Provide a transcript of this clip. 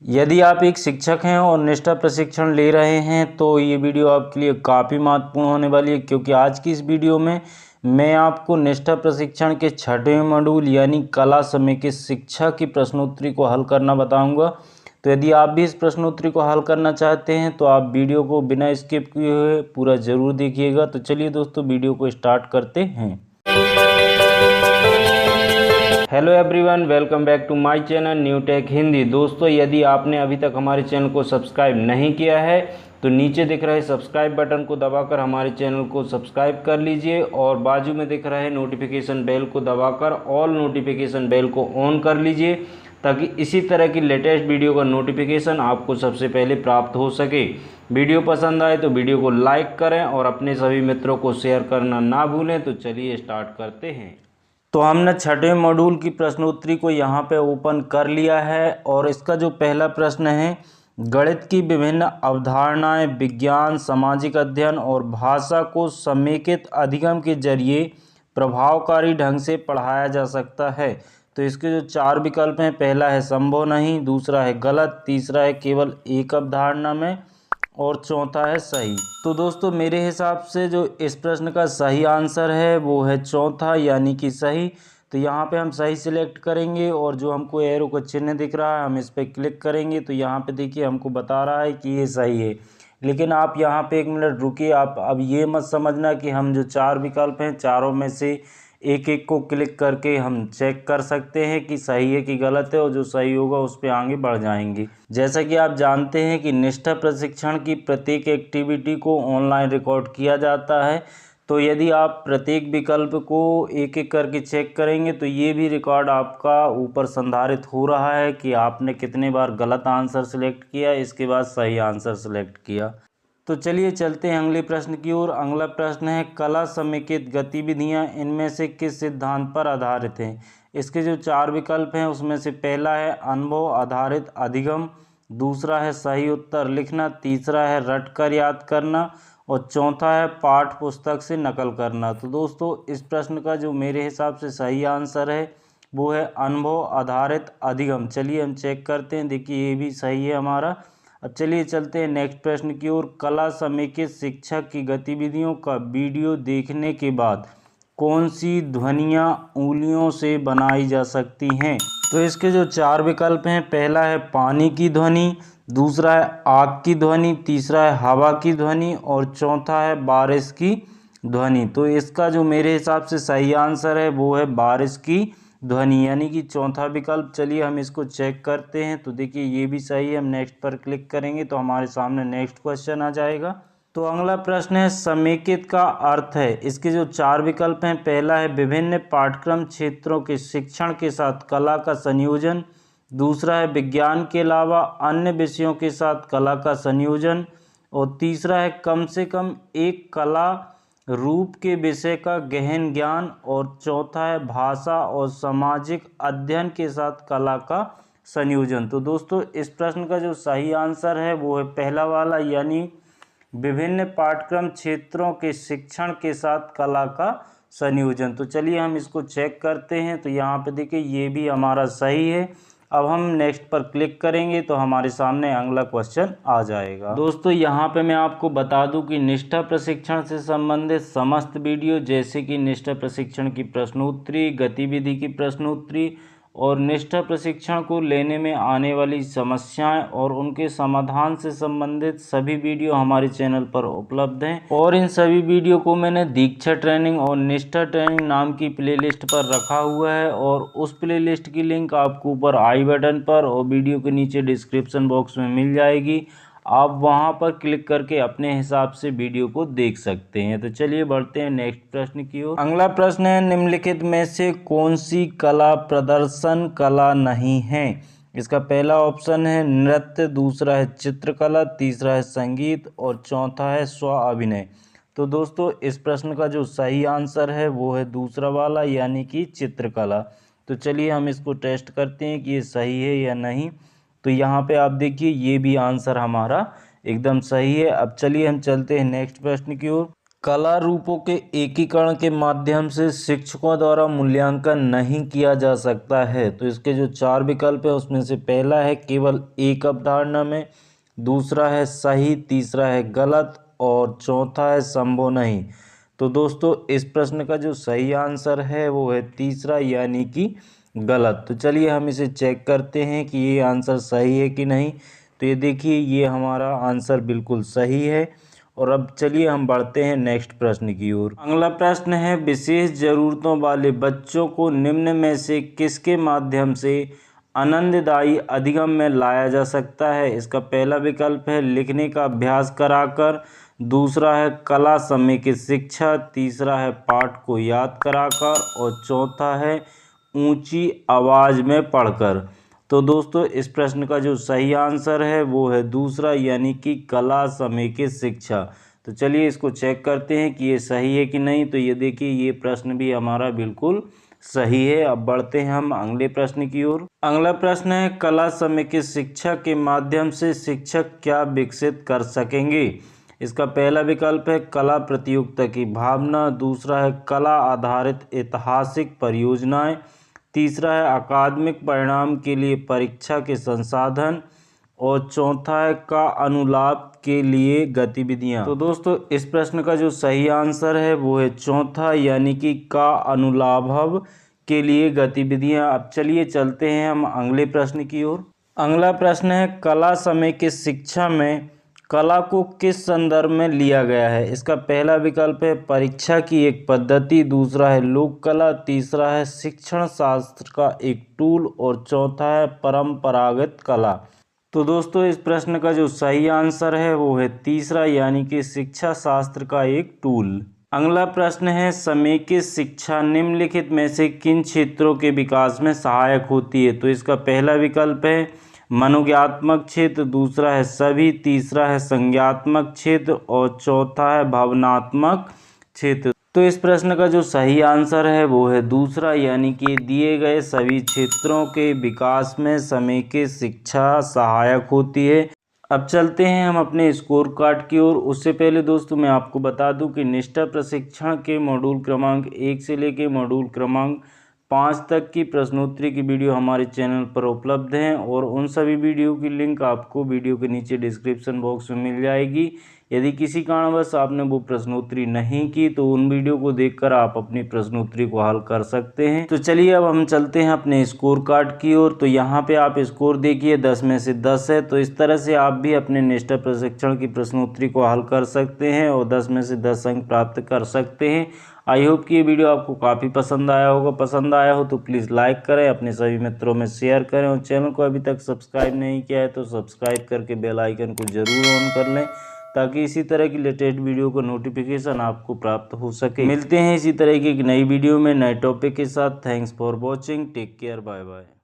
यदि आप एक शिक्षक हैं और निष्ठा प्रशिक्षण ले रहे हैं तो ये वीडियो आपके लिए काफ़ी महत्वपूर्ण होने वाली है, क्योंकि आज की इस वीडियो में मैं आपको निष्ठा प्रशिक्षण के 6वें मॉड्यूल यानी कला समेकित शिक्षा की प्रश्नोत्तरी को हल करना बताऊंगा। तो यदि आप भी इस प्रश्नोत्तरी को हल करना चाहते हैं तो आप वीडियो को बिना स्किप किए हुए पूरा ज़रूर देखिएगा। तो चलिए दोस्तों, वीडियो को स्टार्ट करते हैं। Hello everyone, welcome back to my channel new tech Hindi. दोस्तों, यदि आपने अभी तक हमारे चैनल को सब्सक्राइब नहीं किया है तो नीचे दिख रहे सब्सक्राइब बटन को दबाकर हमारे चैनल को सब्सक्राइब कर लीजिए और बाजू में दिख रहे नोटिफिकेशन बेल को दबाकर ऑल नोटिफिकेशन बेल को ऑन कर लीजिए, ताकि इसी तरह की लेटेस्ट वीडियो का नोटिफिकेशन आपको सबसे पहले प्राप्त हो सके। वीडियो पसंद आए तो वीडियो को लाइक करें और अपने सभी मित्रों को शेयर करना ना भूलें। तो चलिए स्टार्ट करते हैं। तो हमने 6वें मॉड्यूल की प्रश्नोत्तरी को यहाँ पे ओपन कर लिया है और इसका जो पहला प्रश्न है, गणित की विभिन्न अवधारणाएं विज्ञान, सामाजिक अध्ययन और भाषा को समेकित अधिगम के जरिए प्रभावकारी ढंग से पढ़ाया जा सकता है। तो इसके जो 4 विकल्प हैं, पहला है संभव नहीं, दूसरा है गलत, तीसरा है केवल एक अवधारणा में और चौथा है सही। तो दोस्तों, मेरे हिसाब से जो इस प्रश्न का सही आंसर है वो है चौथा यानी कि सही। तो यहाँ पे हम सही सिलेक्ट करेंगे और जो हमको एरो का चिन्ह दिख रहा है हम इस पर क्लिक करेंगे तो यहाँ पे देखिए हमको बता रहा है कि ये सही है। लेकिन आप यहाँ पे 1 मिनट रुकिए। आप अब ये मत समझना कि हम जो 4 विकल्प हैं चारों में से एक एक को क्लिक करके हम चेक कर सकते हैं कि सही है कि गलत है, और जो सही होगा उस पर आगे बढ़ जाएंगे। जैसा कि आप जानते हैं कि निष्ठा प्रशिक्षण की प्रत्येक एक्टिविटी को ऑनलाइन रिकॉर्ड किया जाता है। तो यदि आप प्रत्येक विकल्प को एक एक करके चेक करेंगे तो ये भी रिकॉर्ड आपका ऊपर संधारित हो रहा है कि आपने कितने बार गलत आंसर सेलेक्ट किया, इसके बाद सही आंसर सेलेक्ट किया। तो चलिए चलते हैं अगले प्रश्न की ओर। अगला प्रश्न है, कला समेकित गतिविधियां इनमें से किस सिद्धांत पर आधारित हैं। इसके जो 4 विकल्प हैं उसमें से पहला है अनुभव आधारित अधिगम, दूसरा है सही उत्तर लिखना, तीसरा है रट कर याद करना और चौथा है पाठ पुस्तक से नकल करना। तो दोस्तों, इस प्रश्न का जो मेरे हिसाब से सही आंसर है वो है अनुभव आधारित अधिगम। चलिए हम चेक करते हैं। देखिए ये भी सही है हमारा। अब चलिए चलते हैं नेक्स्ट प्रश्न की ओर। कला समेकित शिक्षा की गतिविधियों का वीडियो देखने के बाद कौन सी ध्वनियाँ उंगलियों से बनाई जा सकती हैं। तो इसके जो 4 विकल्प हैं, पहला है पानी की ध्वनि, दूसरा है आग की ध्वनि, तीसरा है हवा की ध्वनि और चौथा है बारिश की ध्वनि। तो इसका जो मेरे हिसाब से सही आंसर है वो है बारिश की ध्वनि यानी कि चौथा विकल्प। चलिए हम इसको चेक करते हैं। तो देखिए ये भी सही है। हम नेक्स्ट पर क्लिक करेंगे तो हमारे सामने नेक्स्ट क्वेश्चन आ जाएगा। तो अगला प्रश्न है, समेकित का अर्थ है। इसके जो 4 विकल्प हैं, पहला है विभिन्न पाठ्यक्रम क्षेत्रों के शिक्षण के साथ कला का संयोजन, दूसरा है विज्ञान के अलावा अन्य विषयों के साथ कला का संयोजन और तीसरा है कम से कम एक कला रूप के विषय का गहन ज्ञान और चौथा है भाषा और सामाजिक अध्ययन के साथ कला का संयोजन। तो दोस्तों, इस प्रश्न का जो सही आंसर है वो है पहला वाला यानी विभिन्न पाठ्यक्रम क्षेत्रों के शिक्षण के साथ कला का संयोजन। तो चलिए हम इसको चेक करते हैं। तो यहाँ पे देखिए ये भी हमारा सही है। अब हम नेक्स्ट पर क्लिक करेंगे तो हमारे सामने अगला क्वेश्चन आ जाएगा। दोस्तों, यहाँ पे मैं आपको बता दूं कि निष्ठा प्रशिक्षण से संबंधित समस्त वीडियो, जैसे कि निष्ठा प्रशिक्षण की प्रश्नोत्तरी, गतिविधि की प्रश्नोत्तरी और निष्ठा प्रशिक्षण को लेने में आने वाली समस्याएं और उनके समाधान से संबंधित सभी वीडियो हमारे चैनल पर उपलब्ध हैं और इन सभी वीडियो को मैंने दीक्षा ट्रेनिंग और निष्ठा ट्रेनिंग नाम की प्लेलिस्ट पर रखा हुआ है और उस प्लेलिस्ट की लिंक आपको ऊपर आई बटन पर और वीडियो के नीचे डिस्क्रिप्शन बॉक्स में मिल जाएगी। आप वहां पर क्लिक करके अपने हिसाब से वीडियो को देख सकते हैं। तो चलिए बढ़ते हैं नेक्स्ट प्रश्न की ओर। अगला प्रश्न है, निम्नलिखित में से कौन सी कला प्रदर्शन कला नहीं है। इसका पहला ऑप्शन है नृत्य, दूसरा है चित्रकला, तीसरा है संगीत और चौथा है स्व अभिनय। तो दोस्तों, इस प्रश्न का जो सही आंसर है वो है दूसरा वाला यानी कि चित्रकला। तो चलिए हम इसको टेस्ट करते हैं कि ये सही है या नहीं। तो यहाँ पे आप देखिए ये भी आंसर हमारा एकदम सही है। अब चलिए हम चलते हैं नेक्स्ट प्रश्न की ओर। कला रूपों के एकीकरण के माध्यम से शिक्षकों द्वारा मूल्यांकन नहीं किया जा सकता है। तो इसके जो 4 विकल्प है उसमें से पहला है केवल एक अवधारणा में, दूसरा है सही, तीसरा है गलत और चौथा है संभव नहीं। तो दोस्तों इस प्रश्न का जो सही आंसर है वो है तीसरा यानी कि गलत। तो चलिए हम इसे चेक करते हैं कि ये आंसर सही है कि नहीं। तो ये देखिए ये हमारा आंसर बिल्कुल सही है। और अब चलिए हम बढ़ते हैं नेक्स्ट प्रश्न की ओर। अगला प्रश्न है विशेष ज़रूरतों वाले बच्चों को निम्न में से किसके माध्यम से आनंददायी अधिगम में लाया जा सकता है। इसका पहला विकल्प है लिखने का अभ्यास कराकर, दूसरा है कला समेकित शिक्षा, तीसरा है पाठ को याद कराकर और चौथा है ऊंची आवाज़ में पढ़कर। तो दोस्तों इस प्रश्न का जो सही आंसर है वो है दूसरा यानी कि कला समेकित शिक्षा। तो चलिए इसको चेक करते हैं कि ये सही है कि नहीं। तो ये देखिए ये प्रश्न भी हमारा बिल्कुल सही है। अब बढ़ते हैं हम अगले प्रश्न की ओर। अगला प्रश्न है कला समेकित शिक्षा के माध्यम से शिक्षक क्या विकसित कर सकेंगे। इसका पहला विकल्प है कला प्रतियोगिता की भावना, दूसरा है कला आधारित ऐतिहासिक परियोजनाएं, तीसरा है अकादमिक परिणाम के लिए परीक्षा के संसाधन और चौथा है का अनुलाभ के लिए गतिविधियां। तो दोस्तों इस प्रश्न का जो सही आंसर है वो है चौथा यानी कि का अनुलाभ के लिए गतिविधियां। अब चलिए चलते हैं हम अगले प्रश्न की ओर। अगला प्रश्न है कला समेकित शिक्षा में कला को किस संदर्भ में लिया गया है। इसका पहला विकल्प है परीक्षा की एक पद्धति, दूसरा है लोक कला, तीसरा है शिक्षण शास्त्र का एक टूल और चौथा है परंपरागत कला। तो दोस्तों इस प्रश्न का जो सही आंसर है वो है तीसरा यानी कि शिक्षा शास्त्र का एक टूल। अगला प्रश्न है समेकित शिक्षा निम्नलिखित में से किन क्षेत्रों के विकास में सहायक होती है। तो इसका पहला विकल्प है मनोज्ञात्मक क्षेत्र, दूसरा है सभी, तीसरा है संज्ञात्मक क्षेत्र और चौथा है भावनात्मक क्षेत्र। तो इस प्रश्न का जो सही आंसर है वो है दूसरा यानी कि दिए गए सभी क्षेत्रों के विकास में समेकित शिक्षा सहायक होती है। अब चलते हैं हम अपने स्कोर कार्ड की ओर। उससे पहले दोस्तों मैं आपको बता दूं कि निष्ठा प्रशिक्षण के मॉड्यूल क्रमांक 1 से लेकर मॉड्यूल क्रमांक 5 तक की प्रश्नोत्तरी की वीडियो हमारे चैनल पर उपलब्ध हैं और उन सभी वीडियो की लिंक आपको वीडियो के नीचे डिस्क्रिप्शन बॉक्स में मिल जाएगी। यदि किसी कारणवश आपने वो प्रश्नोत्तरी नहीं की तो उन वीडियो को देखकर आप अपनी प्रश्नोत्तरी को हल कर सकते हैं। तो चलिए अब हम चलते हैं अपने स्कोर कार्ड की ओर। तो यहाँ पे आप स्कोर देखिए 10 में से 10 है। तो इस तरह से आप भी अपने निष्ठा प्रशिक्षण की प्रश्नोत्तरी को हल कर सकते हैं और 10 में से 10 अंक प्राप्त कर सकते हैं। आई होप कि ये वीडियो आपको काफ़ी पसंद आया होगा। पसंद आया हो तो प्लीज़ लाइक करें, अपने सभी मित्रों में शेयर करें और चैनल को अभी तक सब्सक्राइब नहीं किया है तो सब्सक्राइब करके बेल आइकन को ज़रूर ऑन कर लें ताकि इसी तरह की लेटेस्ट वीडियो का नोटिफिकेशन आपको प्राप्त हो सके। मिलते हैं इसी तरह की एक नई वीडियो में नए टॉपिक के साथ। Thanks for watching, take care, bye bye.